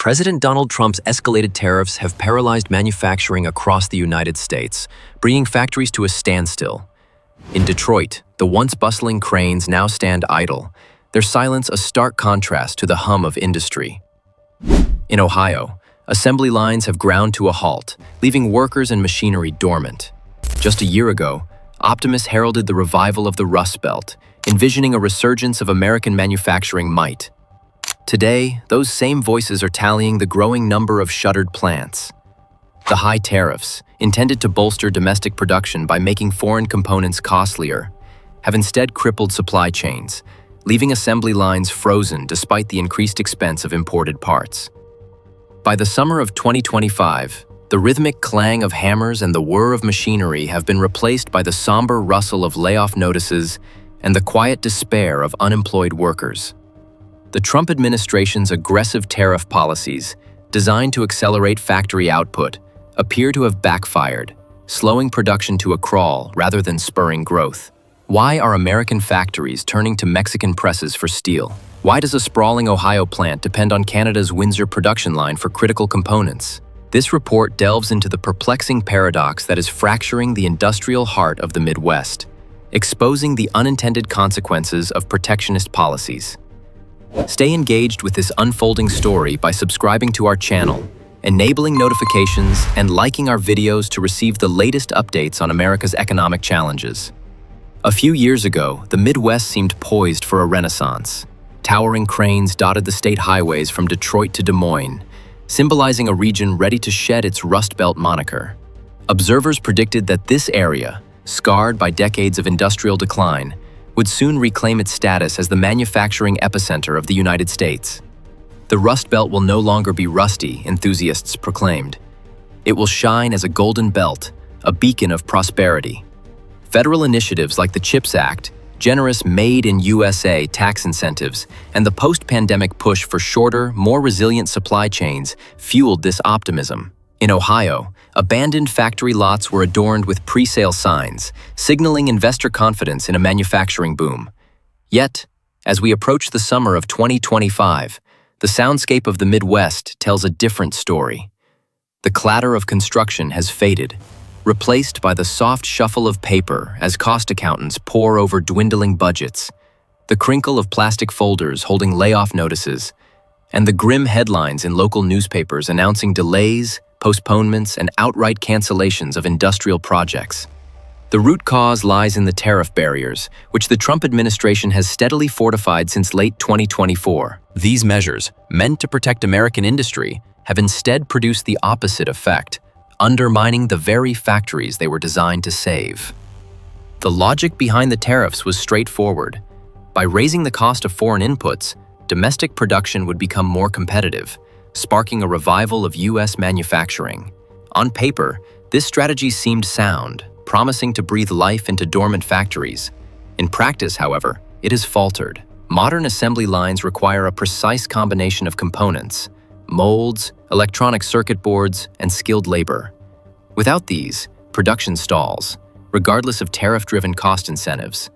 President Donald Trump's escalated tariffs have paralyzed manufacturing across the United States, bringing factories to a standstill. In Detroit, the once bustling cranes now stand idle, their silence a stark contrast to the hum of industry. In Ohio, assembly lines have ground to a halt, leaving workers and machinery dormant. Just a year ago, optimists heralded the revival of the Rust Belt, envisioning a resurgence of American manufacturing might. Today, those same voices are tallying the growing number of shuttered plants. The high tariffs, intended to bolster domestic production by making foreign components costlier, have instead crippled supply chains, leaving assembly lines frozen despite the increased expense of imported parts. By the summer of 2025, the rhythmic clang of hammers and the whir of machinery have been replaced by the somber rustle of layoff notices and the quiet despair of unemployed workers. The Trump administration's aggressive tariff policies, designed to accelerate factory output, appear to have backfired, slowing production to a crawl rather than spurring growth. Why are American factories turning to Mexican presses for steel? Why does a sprawling Ohio plant depend on Canada's Windsor production line for critical components? This report delves into the perplexing paradox that is fracturing the industrial heart of the Midwest, exposing the unintended consequences of protectionist policies. Stay engaged with this unfolding story by subscribing to our channel, enabling notifications, and liking our videos to receive the latest updates on America's economic challenges. A few years ago, the Midwest seemed poised for a renaissance. Towering cranes dotted the state highways from Detroit to Des Moines, symbolizing a region ready to shed its Rust Belt moniker. Observers predicted that this area, scarred by decades of industrial decline, would soon reclaim its status as the manufacturing epicenter of the United States. The Rust Belt will no longer be rusty, enthusiasts proclaimed. It will shine as a golden belt, a beacon of prosperity. Federal initiatives like the CHIPS Act, generous Made in USA tax incentives, and the post-pandemic push for shorter, more resilient supply chains fueled this optimism. In Ohio, abandoned factory lots were adorned with pre-sale signs, signaling investor confidence in a manufacturing boom. Yet, as we approach the summer of 2025, the soundscape of the Midwest tells a different story. The clatter of construction has faded, replaced by the soft shuffle of paper as cost accountants pore over dwindling budgets, the crinkle of plastic folders holding layoff notices, and the grim headlines in local newspapers announcing delays, postponements, and outright cancellations of industrial projects. The root cause lies in the tariff barriers, which the Trump administration has steadily fortified since late 2024. These measures, meant to protect American industry, have instead produced the opposite effect, undermining the very factories they were designed to save. The logic behind the tariffs was straightforward. By raising the cost of foreign inputs, domestic production would become more competitive, sparking a revival of U.S. manufacturing. On paper, this strategy seemed sound, promising to breathe life into dormant factories. In practice, however, it has faltered. Modern assembly lines require a precise combination of components, molds, electronic circuit boards, and skilled labor. Without these, production stalls, regardless of tariff-driven cost incentives.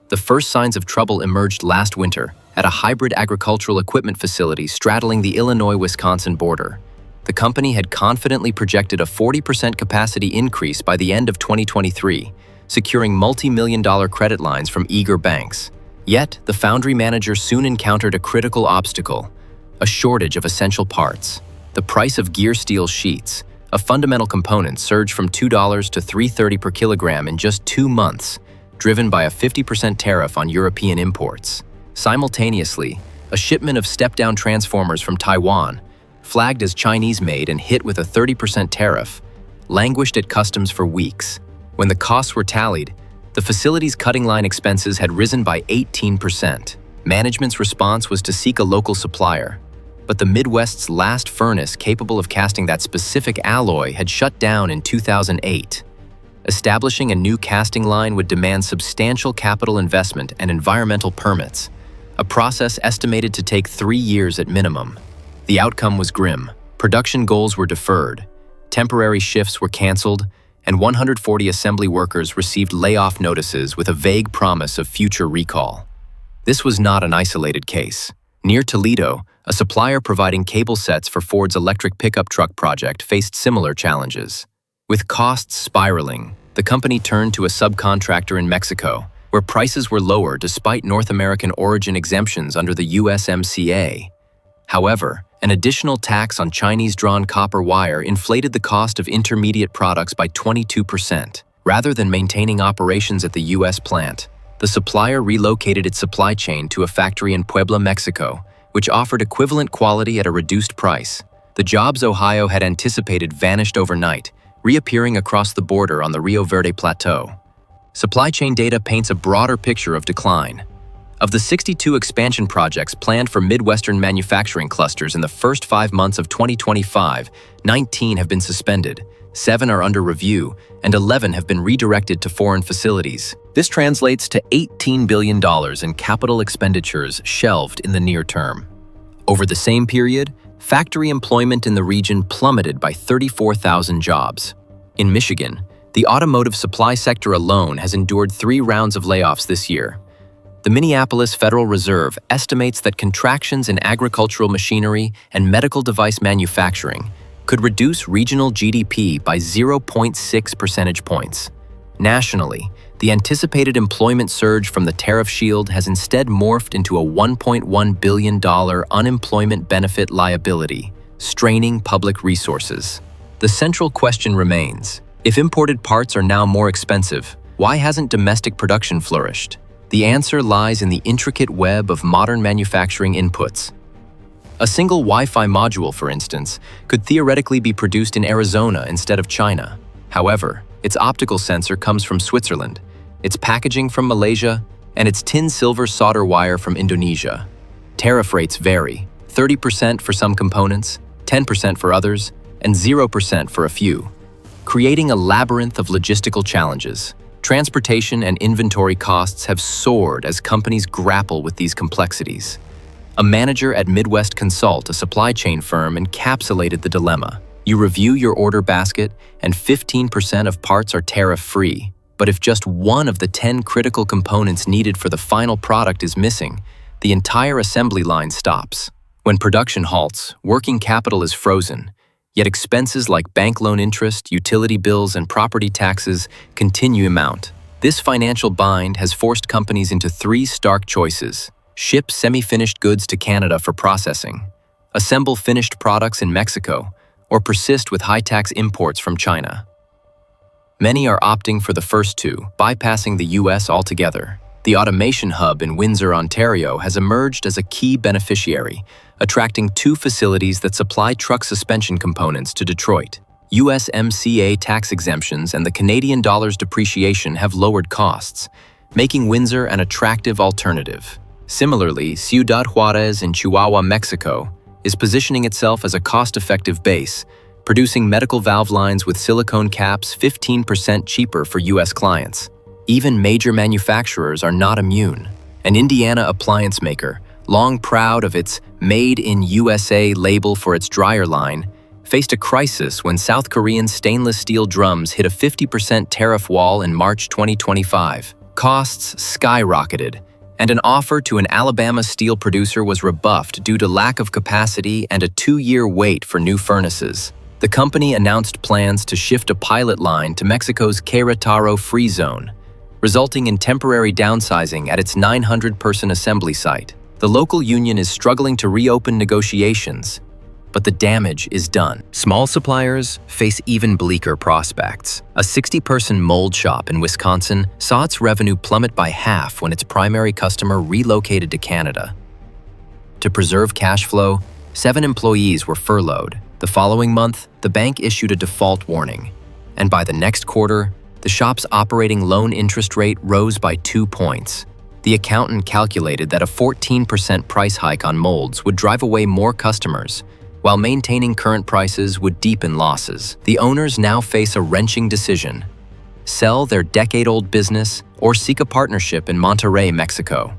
The first signs of trouble emerged last winter at a hybrid agricultural equipment facility straddling the Illinois-Wisconsin border. The company had confidently projected a 40% capacity increase by the end of 2023, securing multi-million-dollar credit lines from eager banks. Yet, the foundry manager soon encountered a critical obstacle: a shortage of essential parts. The price of gear steel sheets, a fundamental component, surged from $2 to $3.30 per kilogram in just 2 months, driven by a 50% tariff on European imports. Simultaneously, a shipment of step-down transformers from Taiwan, flagged as Chinese-made and hit with a 30% tariff, languished at customs for weeks. When the costs were tallied, the facility's cutting line expenses had risen by 18%. Management's response was to seek a local supplier, but the Midwest's last furnace capable of casting that specific alloy had shut down in 2008. Establishing a new casting line would demand substantial capital investment and environmental permits, a process estimated to take 3 years at minimum. The outcome was grim. Production goals were deferred, temporary shifts were canceled, and 140 assembly workers received layoff notices with a vague promise of future recall. This was not an isolated case. Near Toledo, a supplier providing cable sets for Ford's electric pickup truck project faced similar challenges. With costs spiraling, the company turned to a subcontractor in Mexico, where prices were lower despite North American origin exemptions under the USMCA. However, an additional tax on Chinese-drawn copper wire inflated the cost of intermediate products by 22%. Rather than maintaining operations at the U.S. plant, the supplier relocated its supply chain to a factory in Puebla, Mexico, which offered equivalent quality at a reduced price. The jobs Ohio had anticipated vanished overnight, reappearing across the border on the Rio Verde Plateau. Supply chain data paints a broader picture of decline. Of the 62 expansion projects planned for Midwestern manufacturing clusters in the first 5 months of 2025, 19 have been suspended, 7 are under review, and 11 have been redirected to foreign facilities. This translates to $18 billion in capital expenditures shelved in the near term. Over the same period, factory employment in the region plummeted by 34,000 jobs. In Michigan, the automotive supply sector alone has endured 3 rounds of layoffs this year. The Minneapolis Federal Reserve estimates that contractions in agricultural machinery and medical device manufacturing could reduce regional GDP by 0.6 percentage points. Nationally, the anticipated employment surge from the tariff shield has instead morphed into a $1.1 billion unemployment benefit liability, straining public resources. The central question remains: if imported parts are now more expensive, why hasn't domestic production flourished? The answer lies in the intricate web of modern manufacturing inputs. A single Wi-Fi module, for instance, could theoretically be produced in Arizona instead of China. However, its optical sensor comes from Switzerland, its packaging from Malaysia, and its tin-silver solder wire from Indonesia. Tariff rates vary: 30% for some components, 10% for others, and 0% for a few, creating a labyrinth of logistical challenges. Transportation and inventory costs have soared as companies grapple with these complexities. A manager at Midwest Consult, a supply chain firm, encapsulated the dilemma. You review your order basket, and 15% of parts are tariff-free. But if just one of the 10 critical components needed for the final product is missing, the entire assembly line stops. When production halts, working capital is frozen, yet expenses like bank loan interest, utility bills, and property taxes continue to mount. This financial bind has forced companies into 3 stark choices: ship semi-finished goods to Canada for processing, assemble finished products in Mexico, or persist with high-tax imports from China. Many are opting for the first two, bypassing the U.S. altogether. The automation hub in Windsor, Ontario has emerged as a key beneficiary, attracting 2 facilities that supply truck suspension components to Detroit. USMCA tax exemptions and the Canadian dollar's depreciation have lowered costs, making Windsor an attractive alternative. Similarly, Ciudad Juarez in Chihuahua, Mexico, is positioning itself as a cost-effective base, producing medical valve lines with silicone caps 15% cheaper for U.S. clients. Even major manufacturers are not immune. An Indiana appliance maker, long proud of its Made in USA label for its dryer line, faced a crisis when South Korean stainless steel drums hit a 50% tariff wall in March 2025. Costs skyrocketed, and an offer to an Alabama steel producer was rebuffed due to lack of capacity and a 2-year wait for new furnaces. The company announced plans to shift a pilot line to Mexico's Querétaro Free Zone, resulting in temporary downsizing at its 900-person assembly site. The local union is struggling to reopen negotiations, but the damage is done. Small suppliers face even bleaker prospects. A 60-person mold shop in Wisconsin saw its revenue plummet by half when its primary customer relocated to Canada. To preserve cash flow, 7 employees were furloughed. The following month, the bank issued a default warning, and by the next quarter, the shop's operating loan interest rate rose by 2 points. The accountant calculated that a 14% price hike on molds would drive away more customers, while maintaining current prices would deepen losses. The owners now face a wrenching decision: sell their decade-old business or seek a partnership in Monterrey, Mexico.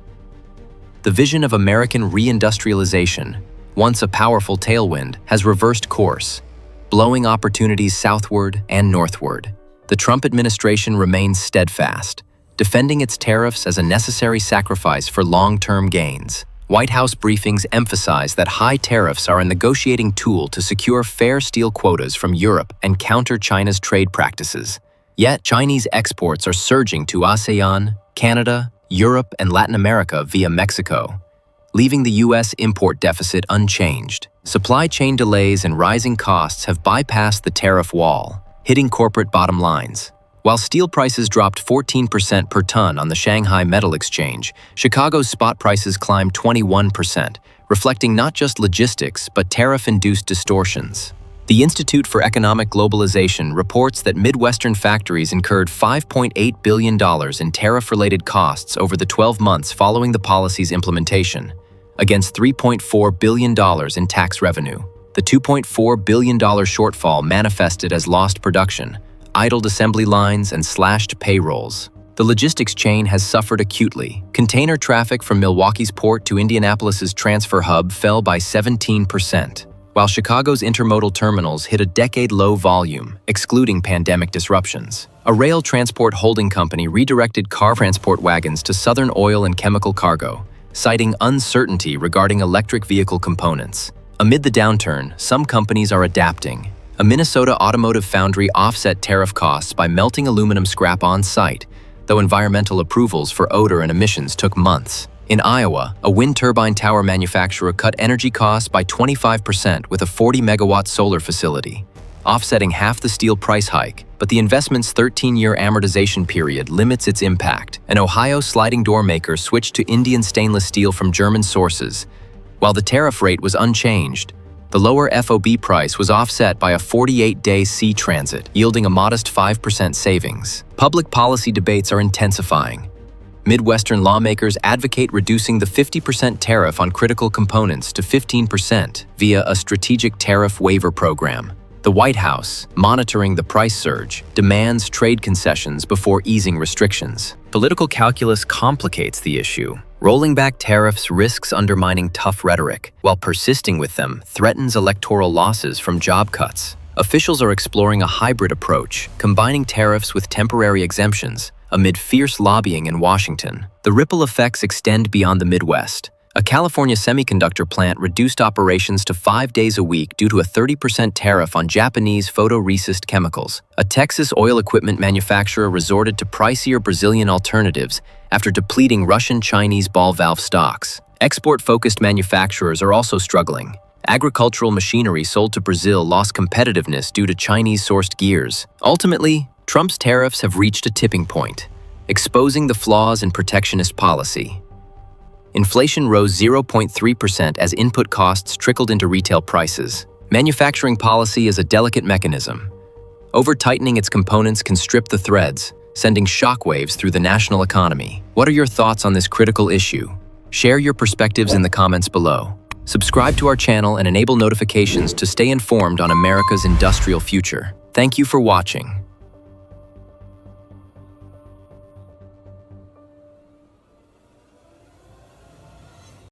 The vision of American reindustrialization, once a powerful tailwind, has reversed course, blowing opportunities southward and northward. The Trump administration remains steadfast, defending its tariffs as a necessary sacrifice for long-term gains. White House briefings emphasize that high tariffs are a negotiating tool to secure fair steel quotas from Europe and counter China's trade practices. Yet, Chinese exports are surging to ASEAN, Canada, Europe, and Latin America via Mexico, leaving the U.S. import deficit unchanged. Supply chain delays and rising costs have bypassed the tariff wall, hitting corporate bottom lines. While steel prices dropped 14% per ton on the Shanghai Metal Exchange, Chicago's spot prices climbed 21%, reflecting not just logistics but tariff-induced distortions. The Institute for Economic Globalization reports that Midwestern factories incurred $5.8 billion in tariff-related costs over the 12 months following the policy's implementation, against $3.4 billion in tax revenue. The $2.4 billion shortfall manifested as lost production, idled assembly lines, and slashed payrolls. The logistics chain has suffered acutely. Container traffic from Milwaukee's port to Indianapolis's transfer hub fell by 17%, while Chicago's intermodal terminals hit a decade-low volume, excluding pandemic disruptions. A rail transport holding company redirected car transport wagons to Southern oil and chemical cargo, citing uncertainty regarding electric vehicle components. Amid the downturn, some companies are adapting. A Minnesota automotive foundry offset tariff costs by melting aluminum scrap on site, though environmental approvals for odor and emissions took months. In Iowa, a wind turbine tower manufacturer cut energy costs by 25% with a 40-megawatt solar facility, offsetting half the steel price hike, but the investment's 13-year amortization period limits its impact. An Ohio sliding door maker switched to Indian stainless steel from German sources. While the tariff rate was unchanged, the lower FOB price was offset by a 48-day sea transit, yielding a modest 5% savings. Public policy debates are intensifying. Midwestern lawmakers advocate reducing the 50% tariff on critical components to 15% via a strategic tariff waiver program. The White House, monitoring the price surge, demands trade concessions before easing restrictions. Political calculus complicates the issue. Rolling back tariffs risks undermining tough rhetoric, while persisting with them threatens electoral losses from job cuts. Officials are exploring a hybrid approach, combining tariffs with temporary exemptions, amid fierce lobbying in Washington. The ripple effects extend beyond the Midwest. A California semiconductor plant reduced operations to 5 days a week due to a 30% tariff on Japanese photoresist chemicals. A Texas oil equipment manufacturer resorted to pricier Brazilian alternatives after depleting Russian-Chinese ball valve stocks. Export-focused manufacturers are also struggling. Agricultural machinery sold to Brazil lost competitiveness due to Chinese-sourced gears. Ultimately, Trump's tariffs have reached a tipping point, exposing the flaws in protectionist policy. Inflation rose 0.3% as input costs trickled into retail prices. Manufacturing policy is a delicate mechanism. Over-tightening its components can strip the threads, sending shockwaves through the national economy. What are your thoughts on this critical issue? Share your perspectives in the comments below. Subscribe to our channel and enable notifications to stay informed on America's industrial future. Thank you for watching.